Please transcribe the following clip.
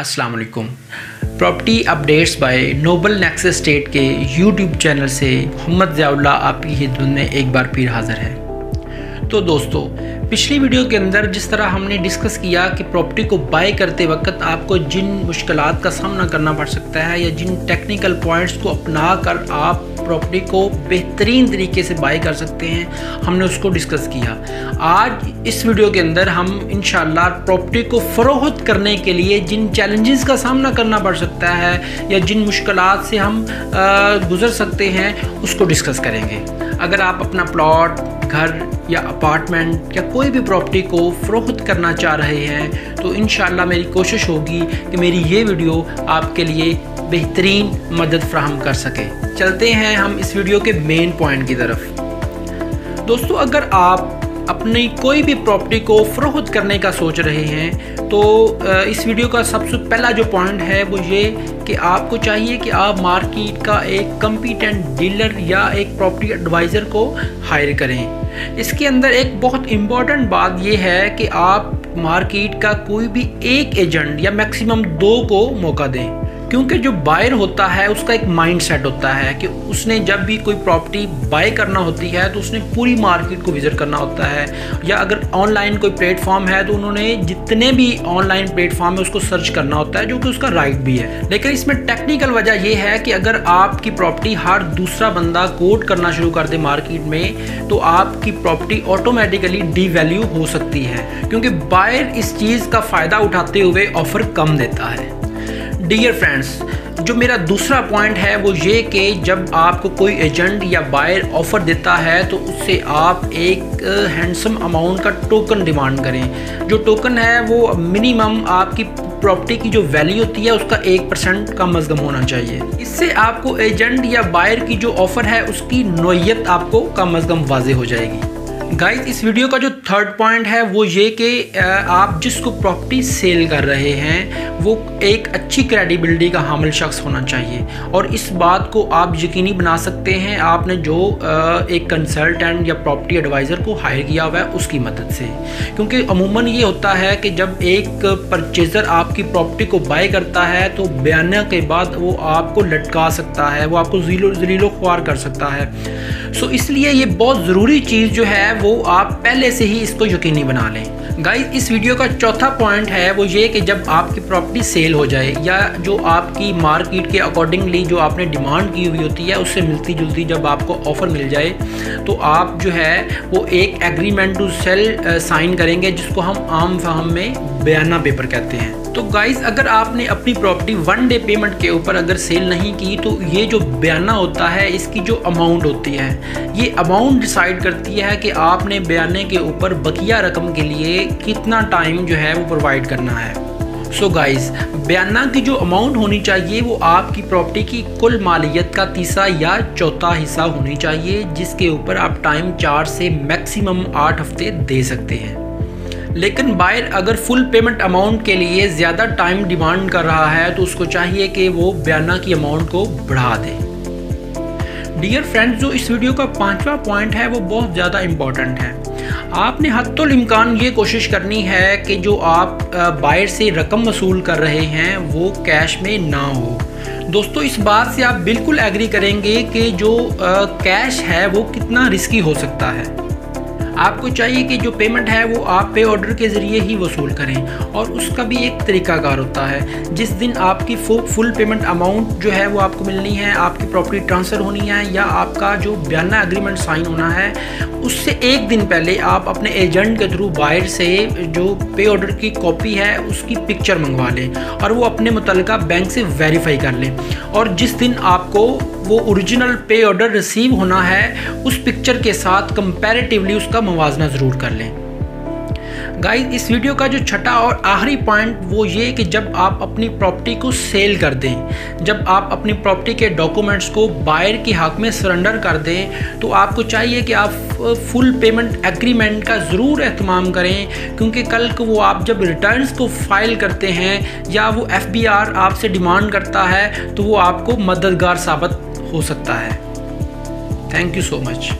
अस्सलाम वालेकुम। Property updates by noble nexus state के यूट्यूब चैनल से मोहम्मद ज़ियाउल्लाह आपकी खिदमत में एक बार फिर हाज़िर है। तो दोस्तों, पिछली वीडियो के अंदर जिस तरह हमने डिस्कस किया कि प्रॉपर्टी को बाय करते वक्त आपको जिन मुश्किलात का सामना करना पड़ सकता है या जिन टेक्निकल पॉइंट्स को अपना कर आप प्रॉपर्टी को बेहतरीन तरीके से बाय कर सकते हैं, हमने उसको डिस्कस किया। आज इस वीडियो के अंदर हम इंशाल्लाह प्रॉपर्टी को फ़रोख्त करने के लिए जिन चैलेंजेस का सामना करना पड़ सकता है या जिन मुश्किलात से हम गुज़र सकते हैं उसको डिस्कस करेंगे। अगर आप अपना प्लॉट, घर या अपार्टमेंट या कोई भी प्रॉपर्टी को फ़रोख्त करना चाह रहे हैं तो इंशाल्लाह मेरी कोशिश होगी कि मेरी ये वीडियो आपके लिए बेहतरीन मदद फ्राहम कर सके। चलते हैं हम इस वीडियो के मेन पॉइंट की तरफ। दोस्तों, अगर आप अपनी कोई भी प्रॉपर्टी को फ़रोख्त करने का सोच रहे हैं तो इस वीडियो का सबसे पहला जो पॉइंट है वो ये कि आपको चाहिए कि आप मार्केट का एक कॉम्पिटेंट डीलर या एक प्रॉपर्टी एडवाइज़र को हायर करें। इसके अंदर एक बहुत इम्पॉर्टेंट बात यह है कि आप मार्केट का कोई भी एक एजेंट या मैक्सिमम 2 को मौका दें, क्योंकि जो बायर होता है उसका एक माइंड सेट होता है कि उसने जब भी कोई प्रॉपर्टी बाय करना होती है तो उसने पूरी मार्केट को विजिट करना होता है, या अगर ऑनलाइन कोई प्लेटफॉर्म है तो उन्होंने जितने भी ऑनलाइन प्लेटफॉर्म है उसको सर्च करना होता है, जो कि उसका राइट भी है। लेकिन इसमें टेक्निकल वजह यह है कि अगर आपकी प्रॉपर्टी हर दूसरा बंदा कोट करना शुरू कर दे मार्केट में तो आपकी प्रॉपर्टी ऑटोमेटिकली डीवैल्यू हो सकती है, क्योंकि बायर इस चीज़ का फ़ायदा उठाते हुए ऑफ़र कम देता है। डियर फ्रेंड्स, जो मेरा दूसरा पॉइंट है वो ये कि जब आपको कोई एजेंट या बायर ऑफ़र देता है तो उससे आप एक हैंडसम अमाउंट का टोकन डिमांड करें। जो टोकन है वो मिनिमम आपकी प्रॉपर्टी की जो वैल्यू होती है उसका 1% कम अज़ कम होना चाहिए। इससे आपको एजेंट या बायर की जो ऑफ़र है उसकी नोयत आपको कम अज़ कम वाज़ेह हो जाएगी। गाइस, इस वीडियो का जो थर्ड पॉइंट है वो ये कि आप जिसको प्रॉपर्टी सेल कर रहे हैं वो एक अच्छी क्रेडिबिलिटी का हामिल शख्स होना चाहिए, और इस बात को आप यकीनी बना सकते हैं आपने जो एक कंसल्टेंट या प्रॉपर्टी एडवाइज़र को हायर किया हुआ है उसकी मदद से। क्योंकि अमूमन ये होता है कि जब एक परचेज़र आपकी प्रॉपर्टी को बाय करता है तो बयाना के बाद वो आपको लटका सकता है, वो आपको ज़लीलो ख्वार कर सकता है। सो इसलिए ये बहुत ज़रूरी चीज़ जो है वो आप पहले से ही इसको यकीनी बना लें। गाइस, इस वीडियो का चौथा पॉइंट है वो ये कि जब आपकी प्रॉपर्टी सेल हो जाए या जो आपकी मार्केट के अकॉर्डिंगली जो आपने डिमांड की हुई होती है उससे मिलती जुलती जब आपको ऑफ़र मिल जाए तो आप जो है वो एक एग्रीमेंट टू सेल साइन करेंगे, जिसको हम आम फहम में बयाना पेपर कहते हैं। तो गाइस, अगर आपने अपनी प्रॉपर्टी 1 डे पेमेंट के ऊपर अगर सेल नहीं की तो ये जो बयाना होता है इसकी जो अमाउंट होती है ये अमाउंट डिसाइड करती है कि आपने बयाने के ऊपर बकिया रकम के लिए कितना टाइम जो है वो प्रोवाइड करना है। सो गाइस, बयाना की जो अमाउंट होनी चाहिए वो आपकी प्रॉपर्टी की कुल मालियत का तीसरा या चौथा हिस्सा होनी चाहिए, जिसके ऊपर आप टाइम 4 से मैक्सिमम 8 हफ्ते दे सकते हैं। लेकिन बायर अगर फुल पेमेंट अमाउंट के लिए ज़्यादा टाइम डिमांड कर रहा है तो उसको चाहिए कि वो बयाना की अमाउंट को बढ़ा दे। डियर फ्रेंड्स, जो इस वीडियो का 5वां पॉइंट है वो बहुत ज़्यादा इम्पॉर्टेंट है। आपने हद्दुल इम्कान ये कोशिश करनी है कि जो आप बायर से रकम वसूल कर रहे हैं वो कैश में ना हो। दोस्तों, इस बात से आप बिल्कुल एग्री करेंगे कि जो कैश है वो कितना रिस्की हो सकता है। आपको चाहिए कि जो पेमेंट है वो आप पे ऑर्डर के ज़रिए ही वसूल करें, और उसका भी एक तरीकाकार होता है। जिस दिन आपकी फुल पेमेंट अमाउंट जो है वो आपको मिलनी है, आपकी प्रॉपर्टी ट्रांसफ़र होनी है या आपका जो बयाना एग्रीमेंट साइन होना है, उससे एक दिन पहले आप अपने एजेंट के थ्रू बायर से जो पे ऑर्डर की कॉपी है उसकी पिक्चर मंगवा लें और वो अपने मुतल्लिका बैंक से वेरीफाई कर लें, और जिस दिन आपको वो ओरिजिनल पे ऑर्डर रिसीव होना है उस पिक्चर के साथ कंपैरेटिवली उसका मुवाजना ज़रूर कर लें। गाइस, इस वीडियो का जो छठा और आखिरी पॉइंट वो ये कि जब आप अपनी प्रॉपर्टी को सेल कर दें, जब आप अपनी प्रॉपर्टी के डॉक्यूमेंट्स को बायर के हक में सरेंडर कर दें तो आपको चाहिए कि आप फुल पेमेंट एग्रीमेंट का ज़रूर एहतमाम करें, क्योंकि कल को वो आप जब रिटर्न्स को फाइल करते हैं या वो FBR आपसे डिमांड करता है तो वो आपको मददगार साबित हो सकता है। Thank you so much.